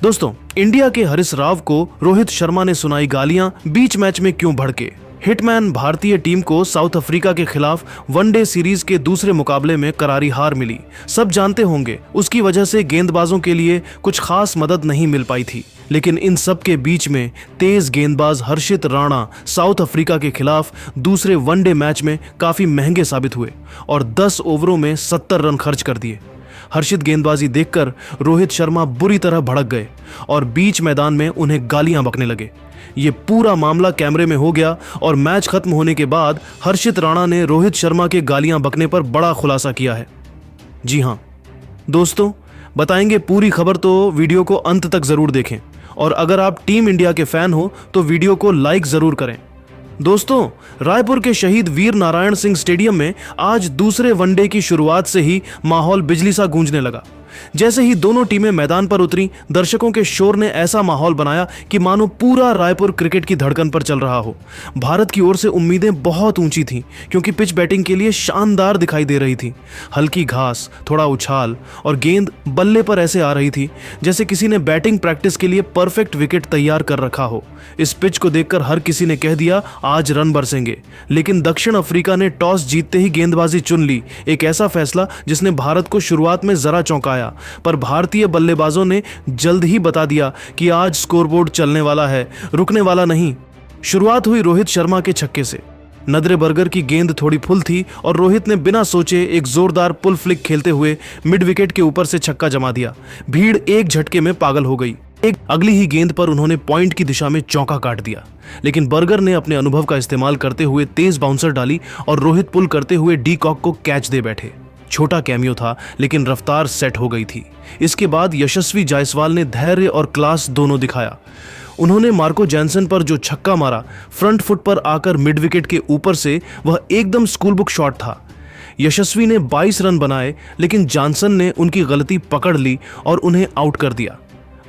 दोस्तों, इंडिया के हरीश राव को रोहित शर्मा ने सुनाई गालियां, बीच मैच में क्यों भड़के। हिटमैन भारतीय टीम को साउथ अफ्रीका के खिलाफ वनडे सीरीज के दूसरे मुकाबले में करारी हार मिली। सब जानते होंगे उसकी वजह से गेंदबाजों के लिए कुछ खास मदद नहीं मिल पाई थी, लेकिन इन सब के बीच में तेज गेंदबाज हर्षित राणा साउथ अफ्रीका के खिलाफ दूसरे वनडे मैच में काफी महंगे साबित हुए और 10 ओवरों में 70 रन खर्च कर दिए। हर्षित गेंदबाजी देखकर रोहित शर्मा बुरी तरह भड़क गए और बीच मैदान में उन्हें गालियां बकने लगे। ये पूरा मामला कैमरे में हो गया और मैच खत्म होने के बाद हर्षित राणा ने रोहित शर्मा के गालियां बकने पर बड़ा खुलासा किया है। जी हां दोस्तों, बताएंगे पूरी खबर, तो वीडियो को अंत तक जरूर देखें और अगर आप टीम इंडिया के फैन हो तो वीडियो को लाइक जरूर करें। दोस्तों, रायपुर के शहीद वीर नारायण सिंह स्टेडियम में आज दूसरे वनडे की शुरुआत से ही माहौल बिजली सा गूंजने लगा। जैसे ही दोनों टीमें मैदान पर उतरी, दर्शकों के शोर ने ऐसा माहौल बनाया कि मानो पूरा रायपुर क्रिकेट की धड़कन पर चल रहा हो। भारत की ओर से उम्मीदें बहुत ऊंची थीं, क्योंकि पिच बैटिंग के लिए शानदार दिखाई दे रही थी। हल्की घास, थोड़ा उछाल और गेंद बल्ले पर ऐसे आ रही थी जैसे किसी ने बैटिंग प्रैक्टिस के लिए परफेक्ट विकेट तैयार कर रखा हो। इस पिच को देखकर हर किसी ने कह दिया आज रन बरसेंगे, लेकिन दक्षिण अफ्रीका ने टॉस जीतते ही गेंदबाजी चुन ली। एक ऐसा फैसला जिसने भारत को शुरुआत में जरा चौंकाया, पर भारतीय बल्लेबाजों ने जल्द ही बता दिया कि आज स्कोरबोर्ड चलने वाला है, रुकने वाला नहीं। शुरुआत हुई रोहित शर्मा के छक्के से। नदरे बर्गर की गेंद थोड़ी फुल थी और रोहित ने बिना सोचे एक जोरदार पुल फ्लिक खेलते हुए मिड विकेट के ऊपर से छक्का जमा दिया। भीड़ एक झटके में पागल हो गई। एक अगली ही गेंद पर उन्होंने पॉइंट की दिशा में चौका काट दिया, लेकिन बर्गर ने अपने अनुभव का इस्तेमाल करते हुए तेज बाउंसर डाली और रोहित पुल करते हुए डी कॉक को कैच दे बैठे। छोटा कैमियो था, लेकिन रफ्तार सेट हो गई थी। इसके बाद यशस्वी जायसवाल ने धैर्य और क्लास दोनों दिखाया। उन्होंने मार्को जैनसन पर जो छक्का मारा, फ्रंट फुट पर आकर मिड विकेट के ऊपर से, वह एकदम स्कूल बुक शॉट था। यशस्वी ने 22 रन बनाए, लेकिन जॉनसन ने उनकी गलती पकड़ ली और उन्हें आउट कर दिया।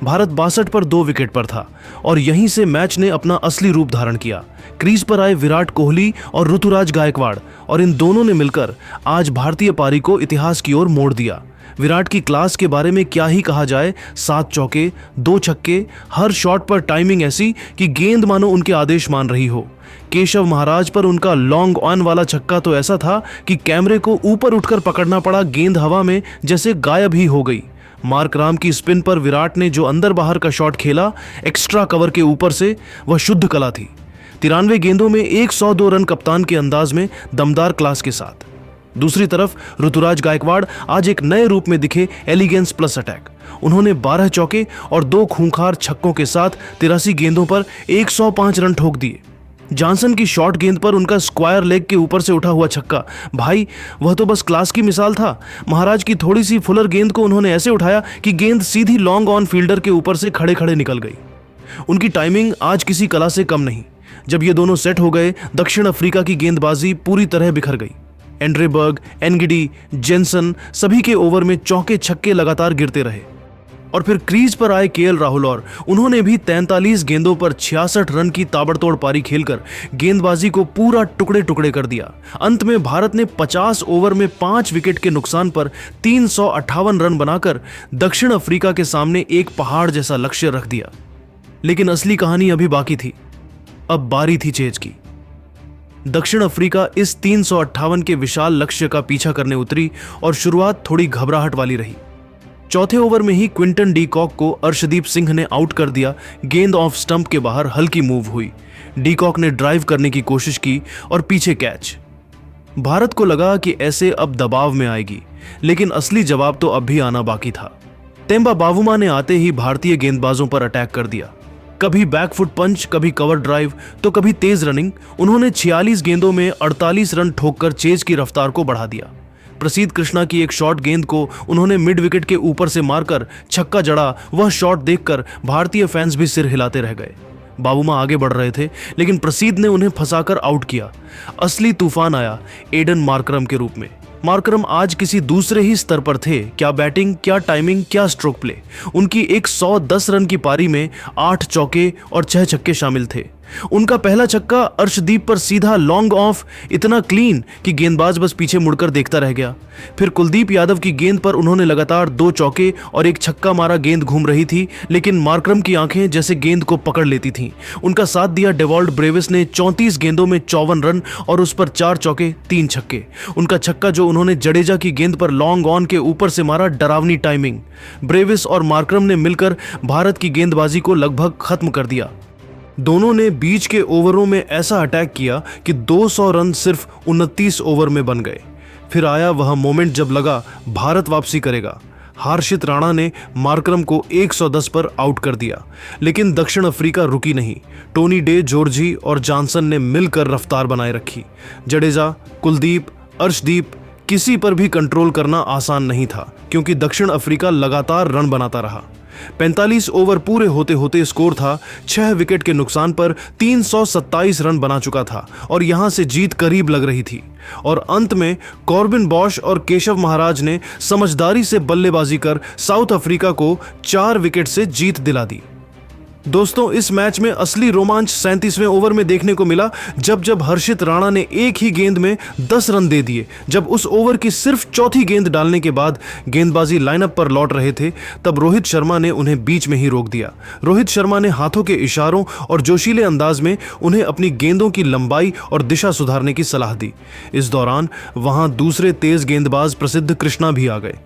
भारत 62 पर 2 विकेट पर था और यहीं से मैच ने अपना असली रूप धारण किया। क्रीज पर आए विराट कोहली और ऋतुराज गायकवाड़, और इन दोनों ने मिलकर आज भारतीय पारी को इतिहास की ओर मोड़ दिया। विराट की क्लास के बारे में क्या ही कहा जाए। 7 चौके, 2 छक्के, हर शॉट पर टाइमिंग ऐसी कि गेंद मानो उनके आदेश मान रही हो। केशव महाराज पर उनका लॉन्ग ऑन वाला छक्का तो ऐसा था कि कैमरे को ऊपर उठकर पकड़ना पड़ा, गेंद हवा में जैसे गायब ही हो गई। मार्क राम की स्पिन पर विराट ने जो अंदर बाहर का शॉट खेला, एक्स्ट्रा कवर के ऊपर से, वह शुद्ध कला थी। 93 गेंदों में 102 रन कप्तान के अंदाज में, दमदार क्लास के साथ। दूसरी तरफ ऋतुराज गायकवाड़ आज एक नए रूप में दिखे, एलिगेंस प्लस अटैक। उन्होंने 12 चौके और 2 खूंखार छक्कों के साथ 83 गेंदों पर 105 रन ठोक दिए। जॉनसन की शॉर्ट गेंद पर उनका स्क्वायर लेग के ऊपर से उठा हुआ छक्का, भाई वह तो बस क्लास की मिसाल था। महाराज की थोड़ी सी फुलर गेंद को उन्होंने ऐसे उठाया कि गेंद सीधी लॉन्ग ऑन फील्डर के ऊपर से खड़े खड़े निकल गई। उनकी टाइमिंग आज किसी कला से कम नहीं। जब ये दोनों सेट हो गए, दक्षिण अफ्रीका की गेंदबाजी पूरी तरह बिखर गई। एंड्रेबर्ग, एनगिडी, जेनसन सभी के ओवर में चौके छक्के लगातार गिरते रहे। और फिर क्रीज पर आए केएल राहुल, और उन्होंने भी 43 गेंदों पर 66 रन की ताबड़तोड़ पारी खेलकर गेंदबाजी को पूरा टुकड़े टुकड़े कर दिया। अंत में भारत ने 50 ओवर में 5 विकेट के नुकसान पर 358 रन बनाकर दक्षिण अफ्रीका के सामने एक पहाड़ जैसा लक्ष्य रख दिया। लेकिन असली कहानी अभी बाकी थी। अब बारी थी चेज की। दक्षिण अफ्रीका इस 358 के विशाल लक्ष्य का पीछा करने उतरी और शुरुआत थोड़ी घबराहट वाली रही। चौथे ओवर में ही क्विंटन डी कॉक को अर्शदीप सिंह ने आउट कर दिया। गेंद ऑफ स्टंप के बाहर हल्की मूव हुई। डी कॉक ने ड्राइव करने की कोशिश की और पीछे कैच। भारत को लगा कि ऐसे अब दबाव में आएगी, लेकिन असली जवाब तो अब भी आना बाकी था। तेम्बा बावुमा ने आते ही भारतीय गेंदबाजों पर अटैक कर दिया। कभी बैकफुट पंच, कभी कवर ड्राइव, तो कभी तेज रनिंग। उन्होंने 46 गेंदों में 48 रन ठोककर चेज की रफ्तार को बढ़ा दिया। प्रसिद्ध कृष्णा की एक शॉर्ट गेंद को उन्होंने मिड विकेट के ऊपर से मारकर छक्का जड़ा। वह शॉट देखकर भारतीय फैंस भी सिर हिलाते रह गए। बावुमा आगे बढ़ रहे थे, लेकिन प्रसिद्ध ने उन्हें फंसाकर आउट किया। असली तूफान आया एडन मार्करम के रूप में। मार्करम आज किसी दूसरे ही स्तर पर थे। क्या बैटिंग, क्या टाइमिंग, क्या स्ट्रोक प्ले। उनकी 110 रन की पारी में 8 चौके और 6 छक्के शामिल थे। उनका पहला छक्का अर्शदीप पर सीधा लॉन्ग ऑफ, इतना क्लीन कि गेंदबाज बस पीछे मुड़कर देखता रह गया। फिर कुलदीप यादव की गेंद पर उन्होंने लगातार 2 चौके और एक छक्का मारा। गेंद घूम रही थी, लेकिन मार्करम की आंखें जैसे गेंद को पकड़ लेती थीं। उनका साथ दिया डेवॉल्ट ब्रेविस ने 34 गेंदों में 54 रन और उस पर 4 चौके 3 छक्के। उनका छक्का जो उन्होंने जडेजा की गेंद पर लॉन्ग ऑन के ऊपर से मारा, डरावनी टाइमिंग। ब्रेविस और मार्करम ने मिलकर भारत की गेंदबाजी को लगभग खत्म कर दिया। दोनों ने बीच के ओवरों में ऐसा अटैक किया कि 200 रन सिर्फ 29 ओवर में बन गए। फिर आया वह मोमेंट जब लगा भारत वापसी करेगा। हर्षित राणा ने मार्करम को 110 पर आउट कर दिया, लेकिन दक्षिण अफ्रीका रुकी नहीं। टोनी डे, जॉर्जी और जॉनसन ने मिलकर रफ्तार बनाए रखी। जडेजा, कुलदीप, अर्शदीप, किसी पर भी कंट्रोल करना आसान नहीं था, क्योंकि दक्षिण अफ्रीका लगातार रन बनाता रहा। 45 ओवर पूरे होते होते स्कोर था 6 विकेट के नुकसान पर 327 रन बना चुका था और यहां से जीत करीब लग रही थी। और अंत में कॉर्बिन बॉश और केशव महाराज ने समझदारी से बल्लेबाजी कर साउथ अफ्रीका को 4 विकेट से जीत दिला दी। दोस्तों, इस मैच में असली रोमांच 37वें ओवर में देखने को मिला, जब हर्षित राणा ने एक ही गेंद में 10 रन दे दिए। जब उस ओवर की सिर्फ चौथी गेंद डालने के बाद गेंदबाजी लाइनअप पर लौट रहे थे, तब रोहित शर्मा ने उन्हें बीच में ही रोक दिया। रोहित शर्मा ने हाथों के इशारों और जोशीले अंदाज में उन्हें अपनी गेंदों की लंबाई और दिशा सुधारने की सलाह दी। इस दौरान वहां दूसरे तेज गेंदबाज प्रसिद्ध कृष्णा भी आ गए।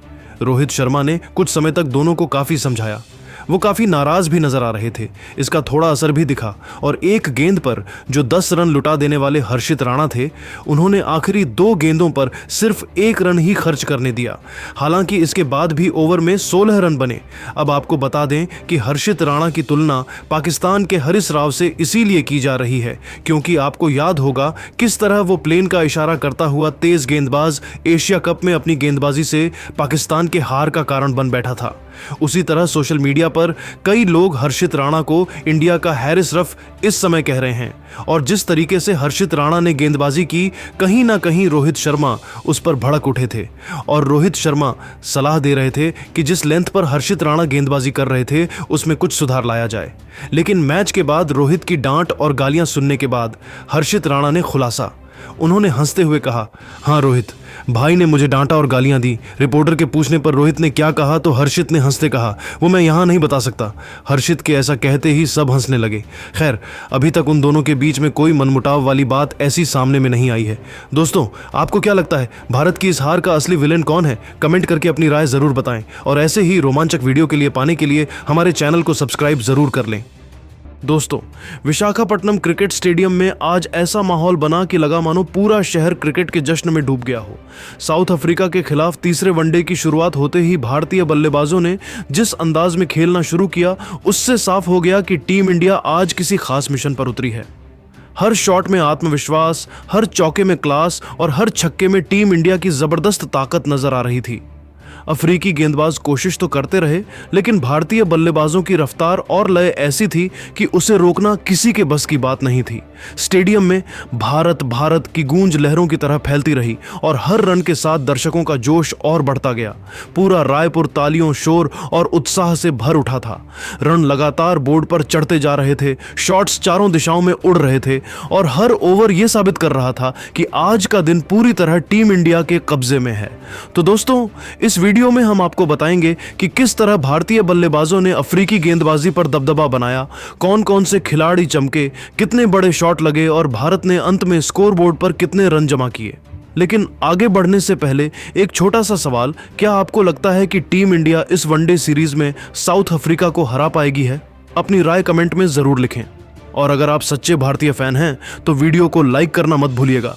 रोहित शर्मा ने कुछ समय तक दोनों को काफी समझाया। वो काफी नाराज भी नजर आ रहे थे। इसका थोड़ा असर भी दिखा और एक गेंद पर जो 10 रन लुटा देने वाले हर्षित राणा थे, उन्होंने आखिरी 2 गेंदों पर सिर्फ 1 रन ही खर्च करने दिया। हालांकि इसके बाद भी ओवर में 16 रन बने। अब आपको बता दें कि हर्षित राणा की तुलना पाकिस्तान के हरीश राव से इसीलिए की जा रही है क्योंकि आपको याद होगा किस तरह वो प्लेन का इशारा करता हुआ तेज गेंदबाज एशिया कप में अपनी गेंदबाजी से पाकिस्तान के हार का कारण बन बैठा था। उसी तरह सोशल मीडिया पर कई लोग हर्षित राणा को इंडिया का हैरिस रफ इस समय कह रहे हैं और जिस तरीके से हर्षित राणा ने गेंदबाजी की, कहीं ना कहीं रोहित शर्मा उस पर भड़क उठे थे और रोहित शर्मा सलाह दे रहे थे कि जिस लेंथ पर हर्षित राणा गेंदबाजी कर रहे थे उसमें कुछ सुधार लाया जाए। लेकिन मैच के बाद रोहित की डांट और गालियां सुनने के बाद हर्षित राणा ने खुलासा। उन्होंने हंसते हुए कहा, हाँ रोहित, भाई ने मुझे डांटा और गालियां दी। रिपोर्टर के पूछने पर रोहित ने क्या कहा तो हर्षित ने हंसते कहा, वो मैं यहां नहीं बता सकता। हर्षित के ऐसा कहते ही सब हंसने लगे। खैर, अभी तक उन दोनों के बीच में कोई मनमुटाव वाली बात ऐसी सामने में नहीं आई है। दोस्तों, आपको क्या लगता है भारत की इस हार का असली विलेन कौन है? कमेंट करके अपनी राय जरूर बताएं और ऐसे ही रोमांचक वीडियो के लिए पाने के लिए हमारे चैनल को सब्सक्राइब जरूर कर लें। दोस्तों, विशाखापट्टनम क्रिकेट स्टेडियम में आज ऐसा माहौल बना कि लगा मानो पूरा शहर क्रिकेट के जश्न में डूब गया हो। साउथ अफ्रीका के खिलाफ तीसरे वनडे की शुरुआत होते ही भारतीय बल्लेबाजों ने जिस अंदाज में खेलना शुरू किया, उससे साफ हो गया कि टीम इंडिया आज किसी खास मिशन पर उतरी है। हर शॉट में आत्मविश्वास, हर चौके में क्लास और हर छक्के में टीम इंडिया की जबरदस्त ताकत नजर आ रही थी। अफ्रीकी गेंदबाज कोशिश तो करते रहे, लेकिन भारतीय बल्लेबाजों की रफ्तार और लय ऐसी थी कि उसे रोकना किसी के बस की बात नहीं थी। स्टेडियम में भारत भारत की गूंज लहरों की तरह फैलती रही और हर रन के साथ दर्शकों का जोश और बढ़ता गया। पूरा रायपुर तालियों, शोर और उत्साह से भर उठा था। रन लगातार बोर्ड पर चढ़ते जा रहे थे, शॉट्स चारों दिशाओं में उड़ रहे थे और हर ओवर यह साबित कर रहा था कि आज का दिन पूरी तरह टीम इंडिया के कब्जे में है। तो दोस्तों, इस वीडियो में हम आपको बताएंगे कि किस तरह भारतीय बल्लेबाजों ने अफ्रीकी गेंदबाजी पर दबदबा बनाया, कौन कौन से खिलाड़ी चमके, कितने बड़े शॉट लगे और भारत ने अंत में स्कोरबोर्ड पर कितने रन जमा किए। लेकिन आगे बढ़ने से पहले एक छोटा सा सवाल, क्या आपको लगता है कि टीम इंडिया इस वनडे सीरीज में साउथ अफ्रीका को हरा पाएगी है? अपनी राय कमेंट में जरूर लिखें और अगर आप सच्चे भारतीय फैन हैं तो वीडियो को लाइक करना मत भूलिएगा।